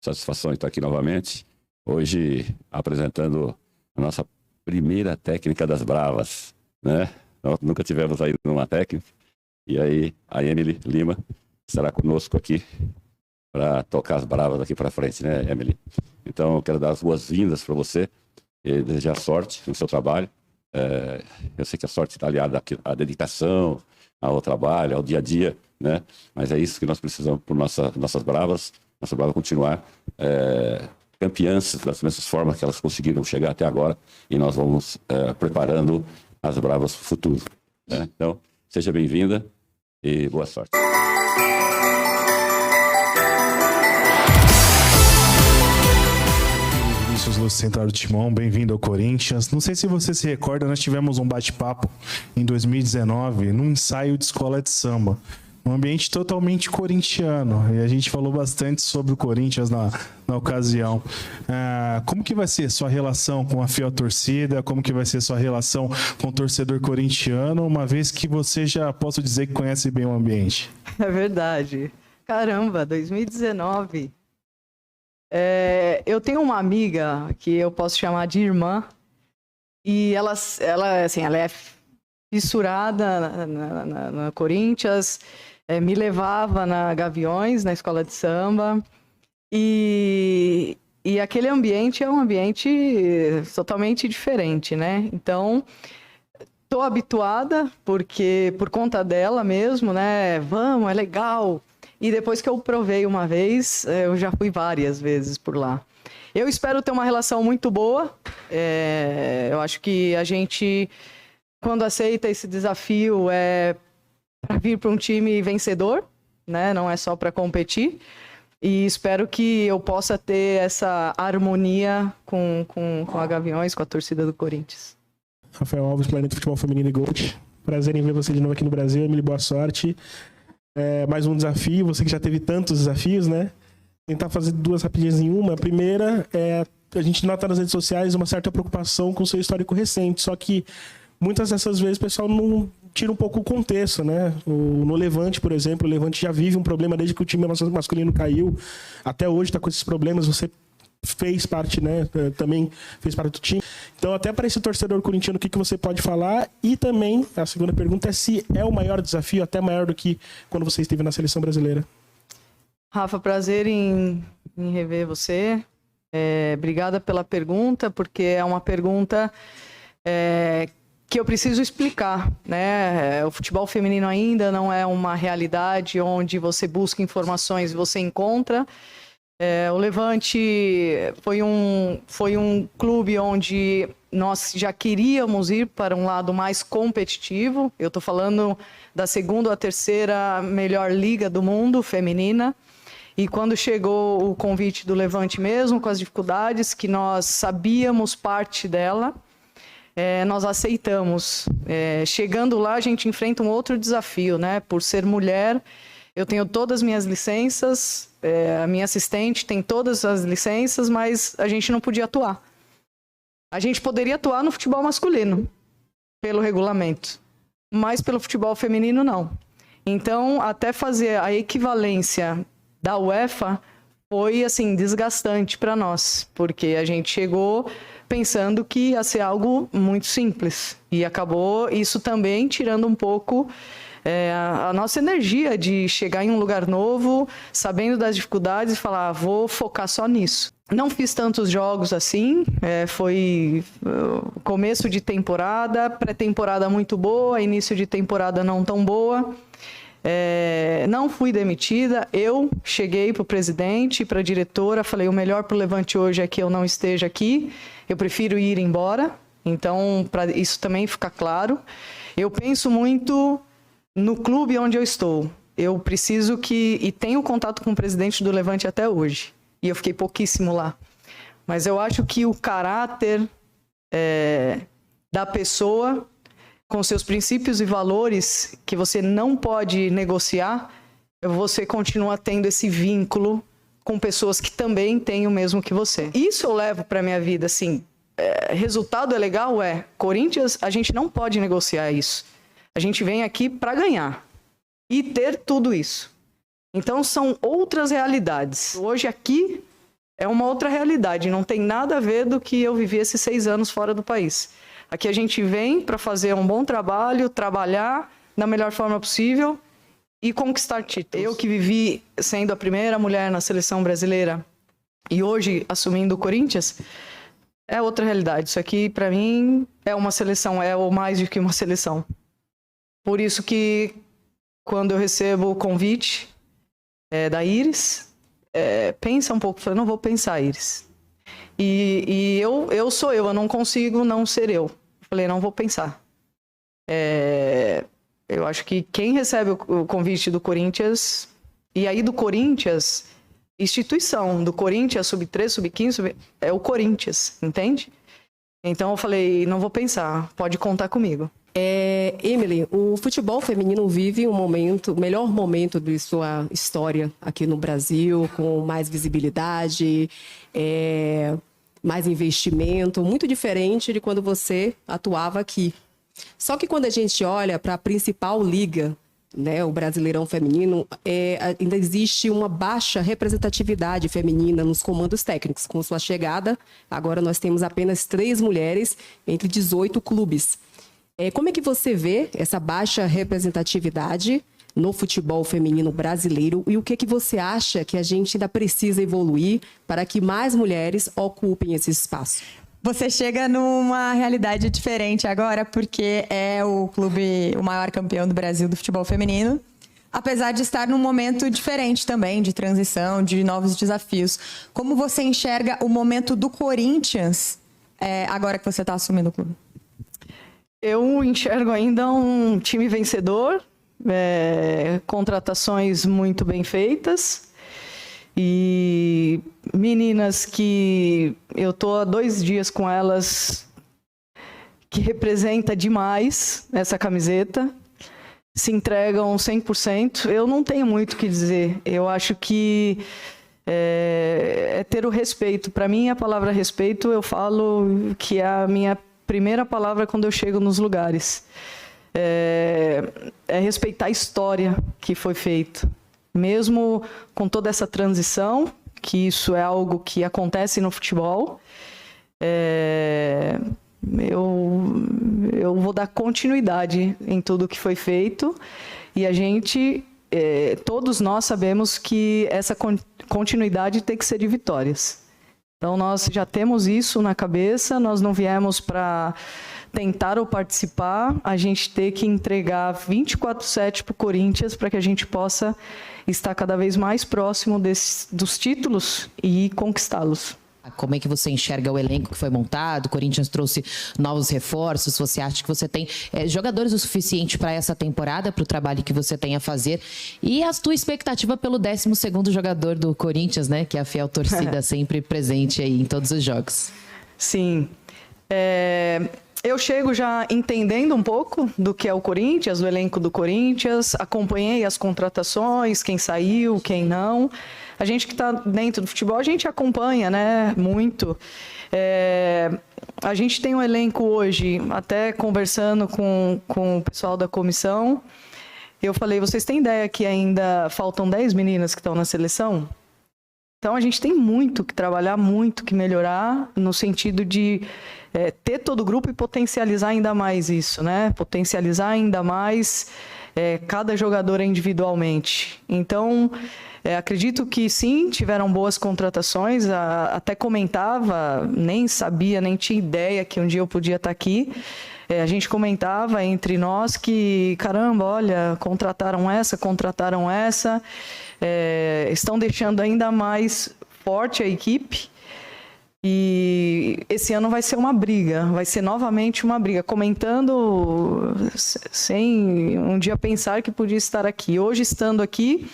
Satisfação estar aqui novamente. Hoje apresentando a nossa primeira técnica das Bravas, né? Nós nunca tivemos aí numa técnica. E aí a Emily Lima estará conosco aqui para tocar as Bravas aqui para frente, né, Emily? Então eu quero dar as boas-vindas para você e desejar sorte no seu trabalho. Eu sei que a sorte está aliada à dedicação, ao trabalho, ao dia a dia, né? Mas é isso que nós precisamos para nossas Bravas. Nossa Brava continuar campeãs das mesmas formas que elas conseguiram chegar até agora, e nós vamos preparando as Bravas para o futuro, né? Então, seja bem-vinda e boa sorte. Vinícius Lúcio, Central do Timão, bem-vindo ao Corinthians. Não sei se você se recorda, nós tivemos um bate-papo em 2019, num ensaio de escola de samba. Um ambiente totalmente corintiano, e a gente falou bastante sobre o Corinthians na ocasião. Como que vai ser sua relação com a fiel torcida? Como que vai ser sua relação com o torcedor corintiano, uma vez que você já, posso dizer, que conhece bem o ambiente? É verdade. Caramba, 2019. Eu tenho uma amiga que eu posso chamar de irmã, e ela é fissurada na Corinthians, me levava na Gaviões, na escola de samba, e aquele ambiente é um ambiente totalmente diferente, né? Então, tô habituada, porque por conta dela mesmo, né? Vamos, é legal. E depois que eu provei uma vez, eu já fui várias vezes por lá. Eu espero ter uma relação muito boa. Eu acho que a gente, quando aceita esse desafio, é para vir para um time vencedor, né? Não é só para competir. E espero que eu possa ter essa harmonia com a Gaviões, com a torcida do Corinthians. Rafael Alves, Planeta Futebol Feminino e Gold. Prazer em ver você de novo aqui no Brasil. Emily, boa sorte. Mais um desafio, você que já teve tantos desafios, né? Tentar fazer duas rapidinhas em uma. A primeira é, a gente nota nas redes sociais uma certa preocupação com o seu histórico recente, só que muitas dessas vezes o pessoal não tira um pouco o contexto, né? No Levante, por exemplo, o Levante já vive um problema desde que o time masculino caiu, até hoje está com esses problemas. Você fez parte, né? Também fez parte do time. Então, até para esse torcedor corintiano, o que você pode falar? E também, a segunda pergunta é se é o maior desafio, até maior do que quando você esteve na seleção brasileira. Rafa, prazer em rever você. Obrigada pela pergunta, porque é uma pergunta que eu preciso explicar, né? O futebol feminino ainda não é uma realidade onde você busca informações e você encontra. O Levante foi um clube onde nós já queríamos ir para um lado mais competitivo. Eu estou falando da segunda ou a terceira melhor liga do mundo feminina. E quando chegou o convite do Levante mesmo, com as dificuldades que nós sabíamos parte dela, nós aceitamos. Chegando lá, a gente enfrenta um outro desafio, né? Por ser mulher, eu tenho todas as minhas licenças, a minha assistente tem todas as licenças, mas a gente não podia atuar. A gente poderia atuar no futebol masculino, pelo regulamento, mas pelo futebol feminino, não. Então, até fazer a equivalência da UEFA foi, assim, desgastante para nós, porque a gente chegou pensando que ia ser algo muito simples, e acabou isso também tirando um pouco a nossa energia de chegar em um lugar novo, sabendo das dificuldades, e falar, vou focar só nisso. Não fiz tantos jogos assim, foi começo de temporada, pré-temporada muito boa, início de temporada não tão boa. Não fui demitida, eu cheguei para o presidente e para a diretora, falei, o melhor para o Levante hoje é que eu não esteja aqui, eu prefiro ir embora. Então, para isso também ficar claro, eu penso muito no clube onde eu estou. Eu preciso e tenho contato com o presidente do Levante até hoje, e eu fiquei pouquíssimo lá. Mas eu acho que o caráter da pessoa, com seus princípios e valores, que você não pode negociar, você continua tendo esse vínculo com pessoas que também têm o mesmo que você. Isso eu levo para a minha vida, assim, resultado é legal? Corinthians, a gente não pode negociar isso. A gente vem aqui para ganhar e ter tudo isso. Então, são outras realidades. Hoje aqui, é uma outra realidade, não tem nada a ver do que eu vivi esses 6 anos fora do país. Aqui a gente vem para fazer um bom trabalho, trabalhar da melhor forma possível e conquistar títulos. Eu que vivi sendo a primeira mulher na seleção brasileira e hoje assumindo o Corinthians, é outra realidade. Isso aqui, para mim, é uma seleção, é o mais do que uma seleção. Por isso que, quando eu recebo o convite da Iris, pensa um pouco. Eu falei, não vou pensar, Iris. E eu sou eu não consigo não ser eu. Falei, não vou pensar. Eu acho que quem recebe o convite do Corinthians, e aí do Corinthians, instituição, do Corinthians, sub-13, sub-15, é o Corinthians, entende? Então eu falei, não vou pensar, pode contar comigo. Emily, o futebol feminino vive o melhor momento de sua história aqui no Brasil, com mais visibilidade, mais investimento, muito diferente de quando você atuava aqui. Só que quando a gente olha para a principal liga, né, o Brasileirão Feminino, ainda existe uma baixa representatividade feminina nos comandos técnicos. Com sua chegada, agora nós temos apenas 3 mulheres entre 18 clubes. Como é que você vê essa baixa representatividade no futebol feminino brasileiro e o que você acha que a gente ainda precisa evoluir para que mais mulheres ocupem esse espaço? Você chega numa realidade diferente agora, porque é o clube, o maior campeão do Brasil do futebol feminino, apesar de estar num momento diferente também, de transição, de novos desafios. Como você enxerga o momento do Corinthians agora que você está assumindo o clube? Eu enxergo ainda um time vencedor, contratações muito bem feitas e meninas que eu tô há 2 dias com elas, que representa demais essa camiseta, se entregam 100%. Eu não tenho muito o que dizer. Eu acho que é ter o respeito. Para mim, a palavra respeito, eu falo que é a minha primeira palavra quando eu chego nos lugares. É respeitar a história que foi feita. Mesmo com toda essa transição, que isso é algo que acontece no futebol, eu vou dar continuidade em tudo que foi feito. E a gente, todos nós sabemos que essa continuidade tem que ser de vitórias. Então, nós já temos isso na cabeça, nós não viemos para tentar ou participar, a gente tem que entregar 24/7 para o Corinthians para que a gente possa estar cada vez mais próximo dos títulos e conquistá-los. Como é que você enxerga o elenco que foi montado? O Corinthians trouxe novos reforços. Você acha que você tem jogadores o suficiente para essa temporada, para o trabalho que você tem a fazer? E a tua expectativa pelo 12º jogador do Corinthians, né? Que é a fiel torcida sempre presente aí em todos os jogos. Sim. Eu chego já entendendo um pouco do que é o Corinthians, do elenco do Corinthians. Acompanhei as contratações, quem saiu, quem não. A gente que está dentro do futebol, a gente acompanha, né, muito. A gente tem um elenco hoje, até conversando com o pessoal da comissão, eu falei, vocês têm ideia que ainda faltam 10 meninas que estão na seleção? Então, a gente tem muito que trabalhar, muito que melhorar, no sentido de ter todo o grupo e potencializar ainda mais isso, né? Potencializar ainda mais cada jogador individualmente. Então, acredito que sim, tiveram boas contratações. Até comentava, nem sabia, nem tinha ideia que um dia eu podia estar aqui. A gente comentava entre nós que, caramba, olha, contrataram essa, estão deixando ainda mais forte a equipe. E esse ano vai ser uma briga, vai ser novamente uma briga, comentando sem um dia pensar que podia estar aqui. Hoje, estando aqui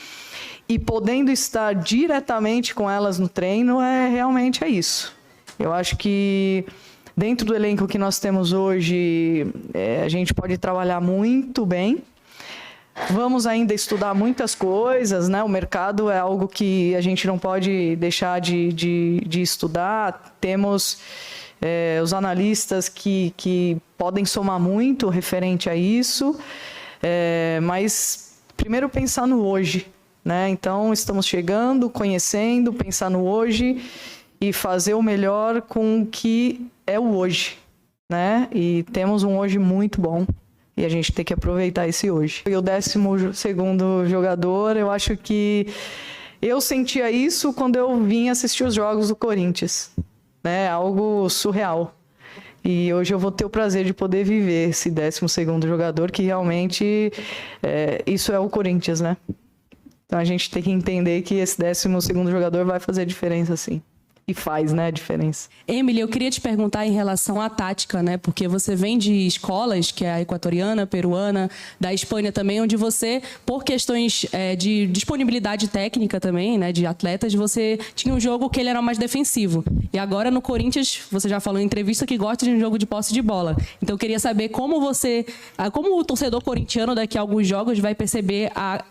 e podendo estar diretamente com elas no treino, realmente é isso. Eu acho que dentro do elenco que nós temos hoje, a gente pode trabalhar muito bem. Vamos ainda estudar muitas coisas, né? O mercado é algo que a gente não pode deixar de estudar. Temos os analistas que podem somar muito referente a isso. Mas primeiro pensar no hoje, né? Então, estamos chegando, conhecendo, pensar no hoje e fazer o melhor com o que é o hoje, né? E temos um hoje muito bom e a gente tem que aproveitar esse hoje. E o 12º jogador, eu acho que eu sentia isso quando eu vim assistir os jogos do Corinthians, né? Algo surreal. E hoje eu vou ter o prazer de poder viver esse 12º jogador, que realmente isso é o Corinthians, né? Então a gente tem que entender que esse 12º jogador vai fazer diferença, sim. E faz, né, a diferença. Emily, eu queria te perguntar em relação à tática, né? Porque você vem de escolas, que é a equatoriana, peruana, da Espanha também, onde você, por questões de disponibilidade técnica também, né, de atletas, você tinha um jogo que ele era mais defensivo. E agora no Corinthians, você já falou em entrevista que gosta de um jogo de posse de bola. Então eu queria saber como o torcedor corintiano daqui a alguns jogos vai perceber a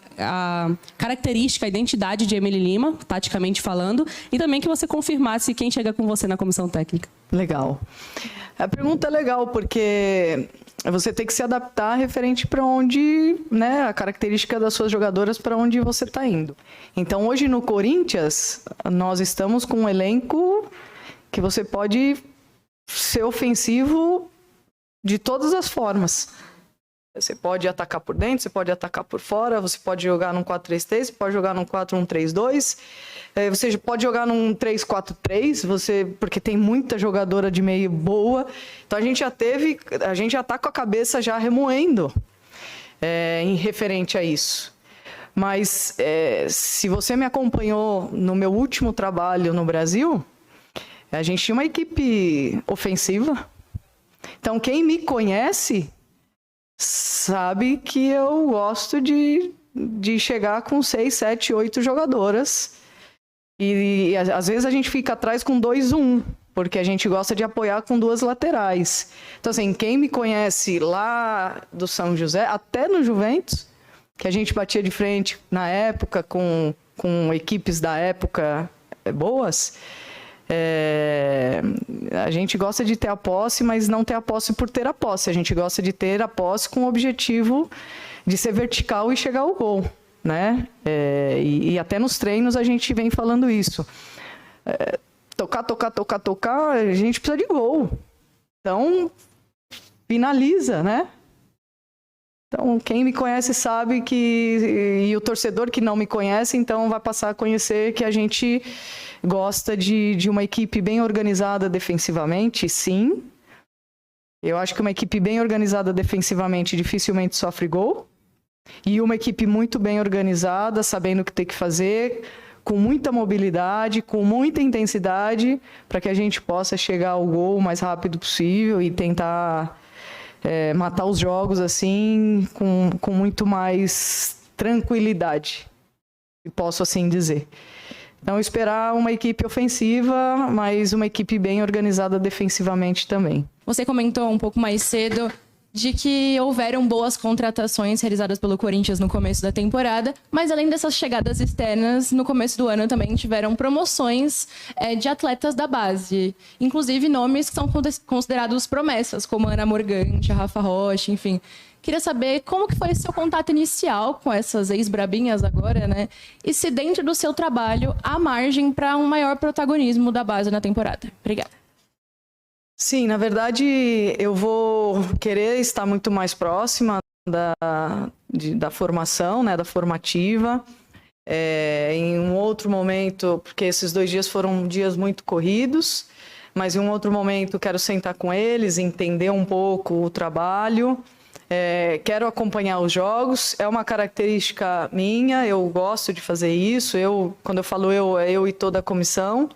característica, a identidade de Emily Lima, taticamente falando, e também que você confirmasse quem chega com você na comissão técnica. Legal. A pergunta é legal, porque você tem que se adaptar referente para onde, né, a característica das suas jogadoras para onde você está indo. Então, hoje no Corinthians, nós estamos com um elenco que você pode ser ofensivo de todas as formas. Você pode atacar por dentro, você pode atacar por fora, você pode jogar num 4-3-3, você pode jogar num 4-1-3-2, você pode jogar num 3-4-3, porque tem muita jogadora de meio boa. Então a gente já está com a cabeça já remoendo em referente a isso. Mas se você me acompanhou no meu último trabalho no Brasil, a gente tinha uma equipe ofensiva. Então quem me conhece sabe que eu gosto de chegar com 6, 7, 8 jogadoras. E às vezes a gente fica atrás com 2-1, porque a gente gosta de apoiar com 2 laterais. Então, assim, quem me conhece lá do São José, até no Juventus, que a gente batia de frente na época com equipes da época boas, a gente gosta de ter a posse, mas não ter a posse por ter a posse. A gente gosta de ter a posse com o objetivo de ser vertical e chegar ao gol, né? E até nos treinos a gente vem falando isso. Tocar, a gente precisa de gol. Então, finaliza, né? Então, quem me conhece sabe que... E o torcedor que não me conhece, então vai passar a conhecer que a gente gosta de uma equipe bem organizada defensivamente, sim. Eu acho que uma equipe bem organizada defensivamente dificilmente sofre gol. E uma equipe muito bem organizada, sabendo o que tem que fazer, com muita mobilidade, com muita intensidade, para que a gente possa chegar ao gol o mais rápido possível e tentar matar os jogos assim com muito mais tranquilidade, posso assim dizer. Então, esperar uma equipe ofensiva, mas uma equipe bem organizada defensivamente também. Você comentou um pouco mais cedo de que houveram boas contratações realizadas pelo Corinthians no começo da temporada, mas além dessas chegadas externas, no começo do ano também tiveram promoções de atletas da base, inclusive nomes que são considerados promessas, como Ana Morgante, a Rafa Rocha, enfim. Queria saber como que foi o seu contato inicial com essas ex-brabinhas agora, né? E se dentro do seu trabalho há margem para um maior protagonismo da base na temporada. Obrigada. Sim, na verdade, eu vou querer estar muito mais próxima da formação, né, da formativa. Em um outro momento, porque esses 2 dias foram dias muito corridos, mas em um outro momento quero sentar com eles, entender um pouco o trabalho. Quero acompanhar os jogos, é uma característica minha, eu gosto de fazer isso. Quando eu falo eu e toda a comissão.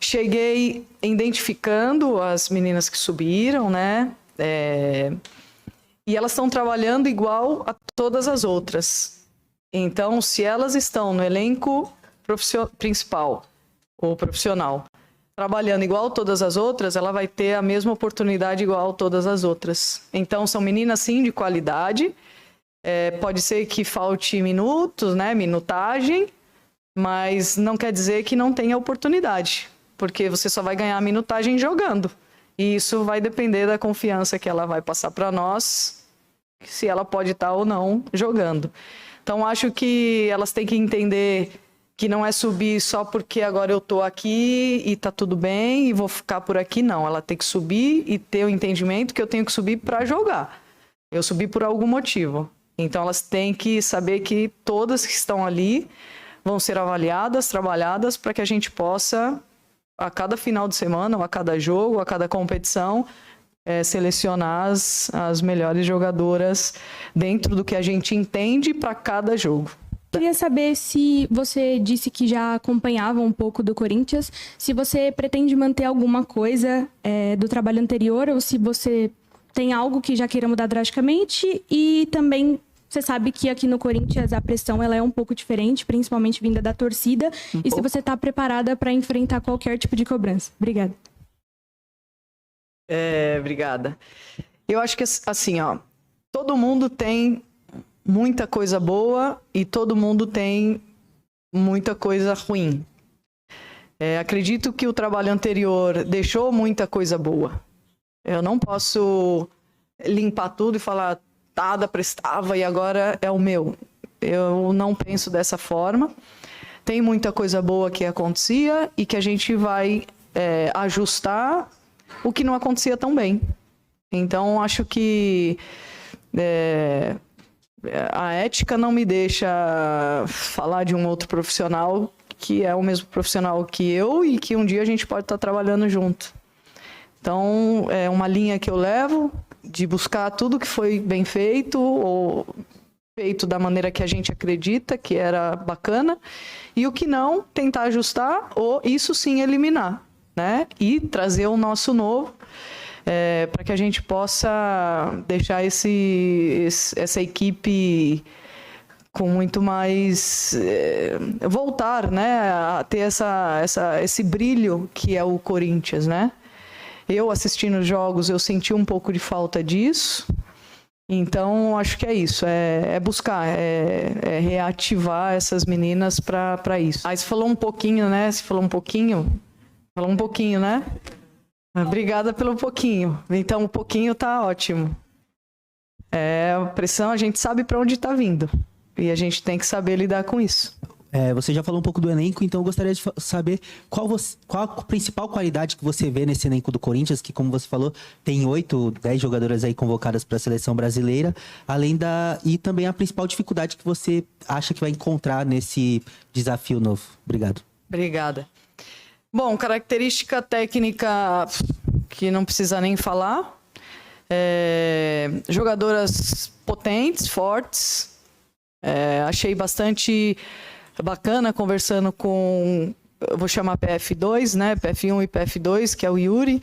Cheguei identificando as meninas que subiram, né? E elas estão trabalhando igual a todas as outras. Então, se elas estão no elenco principal ou profissional, trabalhando igual a todas as outras, ela vai ter a mesma oportunidade igual a todas as outras. Então, são meninas, sim, de qualidade. Pode ser que falte minutos, né? Minutagem, mas não quer dizer que não tenha oportunidade, porque você só vai ganhar a minutagem jogando. E isso vai depender da confiança que ela vai passar para nós se ela pode estar ou não jogando. Então, acho que elas têm que entender que não é subir só porque agora eu estou aqui e está tudo bem e vou ficar por aqui, não. Ela tem que subir e ter o entendimento que eu tenho que subir para jogar. Eu subi por algum motivo. Então, elas têm que saber que todas que estão ali vão ser avaliadas, trabalhadas, para que a gente possa, a cada final de semana, ou a cada jogo, ou a cada competição, selecionar as melhores jogadoras dentro do que a gente entende para cada jogo. Queria saber se você disse que já acompanhava um pouco do Corinthians, se você pretende manter alguma coisa do trabalho anterior ou se você tem algo que já queira mudar drasticamente. E também você sabe que aqui no Corinthians a pressão ela é um pouco diferente, principalmente vinda da torcida. E se você está preparada para enfrentar qualquer tipo de cobrança. Obrigada. Obrigada. Eu acho que assim, todo mundo tem muita coisa boa e todo mundo tem muita coisa ruim. Acredito que o trabalho anterior deixou muita coisa boa. Eu não posso limpar tudo e falar, nada prestava e agora é o meu. Eu não penso dessa forma. Tem muita coisa boa que acontecia e que a gente vai ajustar o que não acontecia tão bem. Então, acho que a ética não me deixa falar de um outro profissional que é o mesmo profissional que eu e que um dia a gente pode estar trabalhando junto. Então, é uma linha que eu levo de buscar tudo que foi bem feito ou feito da maneira que a gente acredita que era bacana e o que não, tentar ajustar ou isso sim eliminar, né? E trazer o nosso novo para que a gente possa deixar essa equipe com muito mais voltar, né, a ter esse brilho que é o Corinthians, né? Eu assistindo os jogos, eu senti um pouco de falta disso. Então, acho que é isso, é buscar, é reativar essas meninas para isso. Aí você falou um pouquinho, né? Falou um pouquinho, né? Obrigada pelo pouquinho. Então, o pouquinho tá ótimo. A pressão, a gente sabe para onde está vindo. E a gente tem que saber lidar com isso. Você já falou um pouco do elenco, então eu gostaria de saber qual a principal qualidade que você vê nesse elenco do Corinthians, que, como você falou, tem 8, 10 jogadoras aí convocadas para a seleção brasileira, e também a principal dificuldade que você acha que vai encontrar nesse desafio novo. Obrigado. Obrigada. Bom, característica técnica que não precisa nem falar. Jogadoras potentes, fortes. Achei bastante bacana conversando com, eu vou chamar PF2, né? PF1 e PF2, que é o Yuri.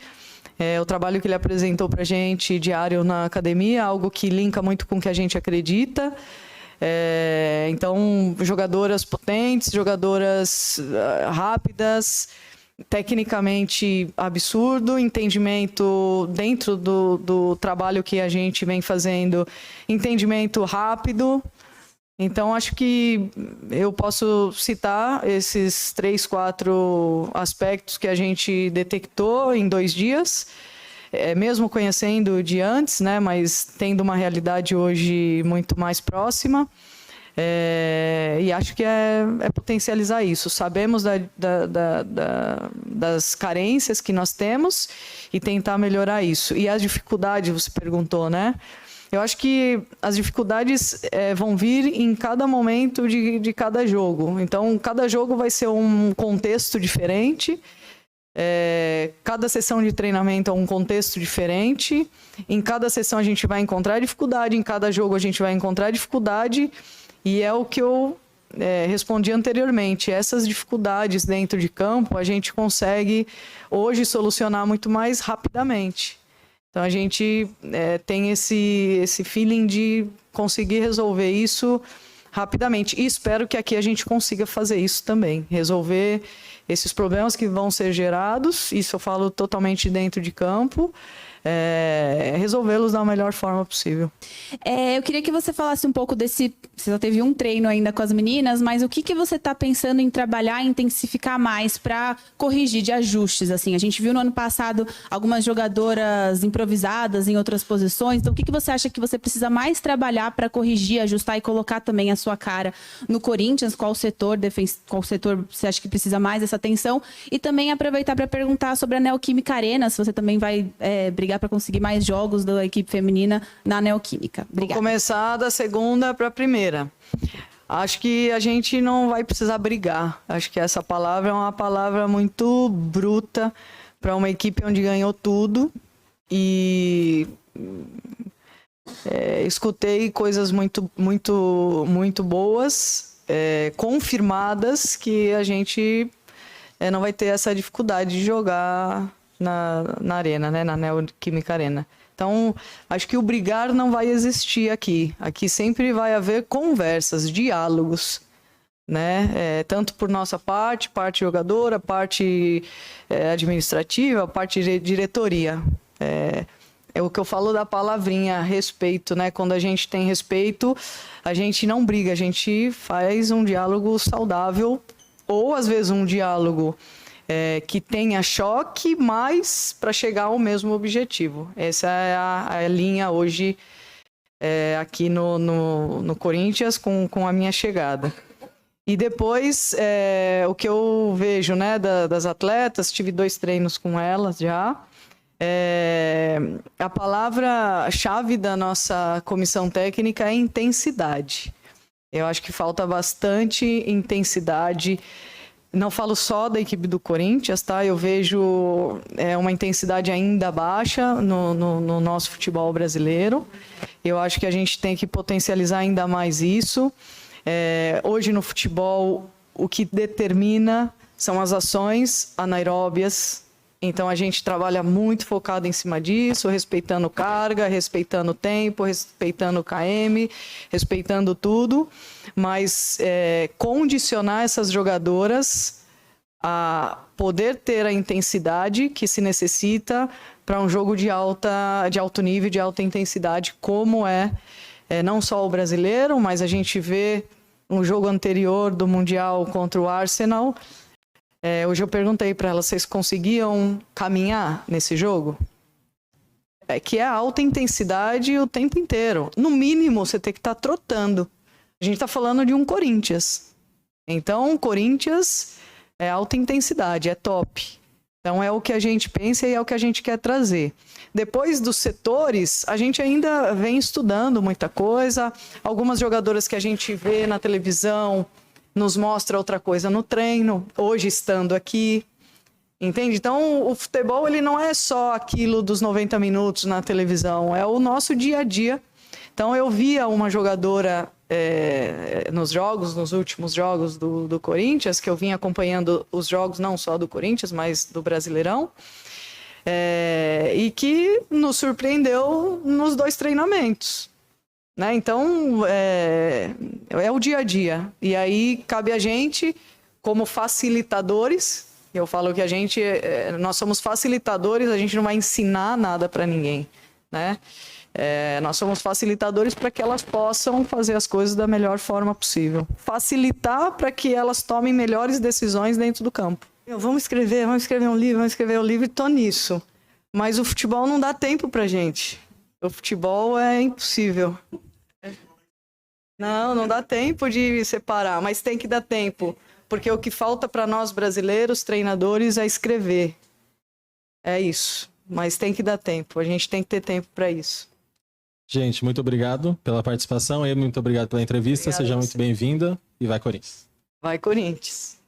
O trabalho que ele apresentou pra gente diário na academia, algo que linka muito com o que a gente acredita. Então, jogadoras potentes, jogadoras rápidas, tecnicamente absurdo, entendimento dentro do trabalho que a gente vem fazendo, entendimento rápido. Então, acho que eu posso citar esses 3, 4 aspectos que a gente detectou em 2 dias, mesmo conhecendo de antes, né, mas tendo uma realidade hoje muito mais próxima. E acho que é potencializar isso. Sabemos das carências que nós temos e tentar melhorar isso. E as dificuldades, você perguntou, né? Eu acho que as dificuldades vão vir em cada momento de cada jogo. Então, cada jogo vai ser um contexto diferente. Cada sessão de treinamento é um contexto diferente. Em cada sessão a gente vai encontrar dificuldade, em cada jogo a gente vai encontrar dificuldade. E é o que eu respondi anteriormente. Essas dificuldades dentro de campo a gente consegue hoje solucionar muito mais rapidamente. Então, a gente tem esse feeling de conseguir resolver isso rapidamente. E espero que aqui a gente consiga fazer isso também. Resolver esses problemas que vão ser gerados. Isso eu falo totalmente dentro de campo. resolvê-los da melhor forma possível. Eu queria que você falasse um pouco desse... Você só teve um treino ainda com as meninas, mas o que você está pensando em trabalhar, intensificar mais para corrigir de ajustes? Assim, a gente viu no ano passado algumas jogadoras improvisadas em outras posições. Então, o que você acha que você precisa mais trabalhar para corrigir, ajustar e colocar também a sua cara no Corinthians? Qual setor você acha que precisa mais dessa atenção? E também aproveitar para perguntar sobre a Neoquímica Arena, se você também vai brigar para conseguir mais jogos da equipe feminina na Neoquímica. Obrigada. Vou começar da segunda para a primeira. Acho que a gente não vai precisar brigar. Acho que essa palavra é uma palavra muito bruta para uma equipe onde ganhou tudo. E escutei coisas muito boas, confirmadas, que a gente não vai ter essa dificuldade de jogar na arena, né? Na Neoquímica Arena. Então, acho que o brigar não vai existir aqui. Aqui sempre vai haver conversas, diálogos, né? Tanto por nossa parte jogadora, parte administrativa, parte de diretoria. É o que eu falo da palavrinha respeito, né? Quando a gente tem respeito, a gente não briga, a gente faz um diálogo saudável, ou às vezes um diálogo que tenha choque, mas para chegar ao mesmo objetivo. Essa é a linha hoje aqui no Corinthians com a minha chegada. E depois, o que eu vejo, né, das atletas, tive 2 treinos com elas já. A palavra-chave da nossa comissão técnica é intensidade. Eu acho que falta bastante intensidade. Não falo só da equipe do Corinthians, tá? Eu vejo uma intensidade ainda baixa no nosso futebol brasileiro. Eu acho que a gente tem que potencializar ainda mais isso. Hoje no futebol, o que determina são as ações anaeróbias. Então a gente trabalha muito focado em cima disso, respeitando carga, respeitando tempo, respeitando KM, respeitando tudo, mas condicionar essas jogadoras a poder ter a intensidade que se necessita para um jogo de alto nível, de alta intensidade, como não só o brasileiro, mas a gente vê um jogo anterior do Mundial contra o Arsenal. Hoje eu perguntei para elas, vocês conseguiam caminhar nesse jogo? Que é alta intensidade o tempo inteiro. No mínimo, você tem que estar trotando. A gente está falando de um Corinthians. Então, Corinthians é alta intensidade, é top. Então, é o que a gente pensa e é o que a gente quer trazer. Depois dos setores, a gente ainda vem estudando muita coisa. Algumas jogadoras que a gente vê na televisão nos mostra outra coisa no treino, hoje estando aqui, entende? Então, o futebol ele não é só aquilo dos 90 minutos na televisão, é o nosso dia a dia. Então, eu via uma jogadora nos últimos jogos do Corinthians, que eu vim acompanhando os jogos não só do Corinthians, mas do Brasileirão, e que nos surpreendeu nos 2 treinamentos. Né? Então, é o dia a dia. E aí, cabe a gente, como facilitadores, eu falo que nós somos facilitadores, a gente não vai ensinar nada para ninguém. Né? Nós somos facilitadores para que elas possam fazer as coisas da melhor forma possível. Facilitar para que elas tomem melhores decisões dentro do campo. Vamos escrever um livro, e tô nisso. Mas o futebol não dá tempo para gente. O futebol é impossível. Não dá tempo de separar, mas tem que dar tempo. Porque o que falta para nós brasileiros, treinadores, é escrever. É isso. Mas tem que dar tempo. A gente tem que ter tempo para isso. Gente, muito obrigado pela participação. Muito obrigado pela entrevista. Seja muito bem-vinda. E vai, Corinthians. Vai, Corinthians.